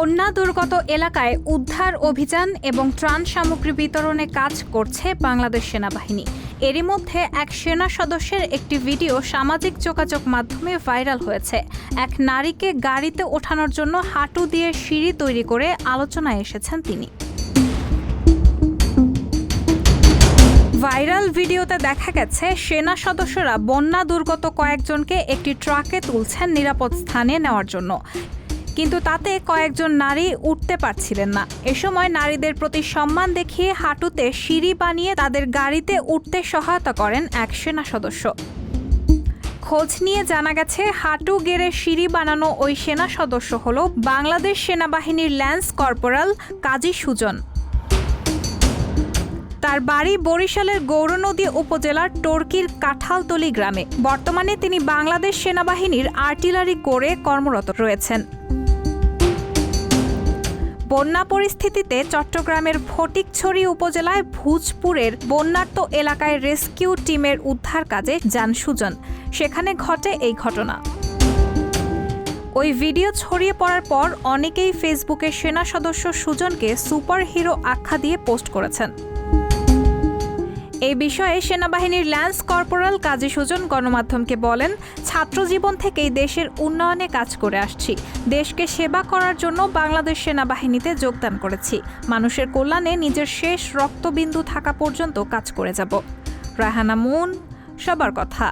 বন্যা দুর্গত এলাকায় উদ্ধার অভিযান এবং ত্রাণ সামগ্রী বিতরণে কাজ করছে বাংলাদেশ সেনাবাহিনী। এরই মধ্যে এক সেনা সদস্যের একটি ভিডিও সামাজিক যোগাযোগ মাধ্যমে ভাইরাল হয়েছে। এক নারীকে গাড়িতে ওঠানোর জন্য হাঁটু দিয়ে সিঁড়ি তৈরি করে আলোচনায় এসেছেন তিনি। ভাইরাল ভিডিওতে দেখা গেছে সেনা সদস্যরা বন্যা দুর্গত কয়েকজনকে একটি ট্রাকে তুলছেন নিরাপদ স্থানে নেওয়ার জন্য, কিন্তু তাতে কয়েকজন নারী উঠতে পারছিলেন না। এ সময় নারীদের প্রতি সম্মান দেখিয়ে হাঁটুতে সিঁড়ি বানিয়ে তাদের গাড়িতে উঠতে সহায়তা করেন এক সেনা সদস্য। খোঁজ নিয়ে জানা গেছে, হাঁটু গেড়ে সিঁড়ি বানানো ওই সেনা সদস্য হল বাংলাদেশ সেনাবাহিনীর ল্যান্স কর্পোরাল কাজী সুজন। তার বাড়ি বরিশালের গৌরনদী উপজেলার টর্কির কাঁঠালতলী গ্রামে। বর্তমানে তিনি বাংলাদেশ সেনাবাহিনীর আর্টিলারি কোরে কর্মরত রয়েছেন। বন্যা পরিস্থিতিতে চট্টগ্রামের ফটিকছড়ি উপজেলায় ভুজপুরের বন্যার্ত এলাকায় রেস্কিউ টিমের উদ্ধার কাজে যান সুজন। সেখানে ঘটে এই ঘটনা। ওই ভিডিও ছড়িয়ে পড়ার পর অনেকেই ফেসবুকে সেনা সদস্য সুজনকে সুপার হিরো আখ্যা দিয়ে পোস্ট করেছেন। এই বিষয়ে সেনাবাহিনীর ল্যান্স কর্পোরাল কাজী সুজন গণমাধ্যমকে বলেন, ছাত্রজীবন থেকেই দেশের উন্নয়নে কাজ করে আসছি। দেশকে সেবা করার জন্য বাংলাদেশ সেনাবাহিনীতে যোগদান করেছি। মানুষের কল্যাণে নিজের শেষ রক্তবিন্দু থাকা পর্যন্ত কাজ করে যাব। রায়হানা মুন, সবার কথা।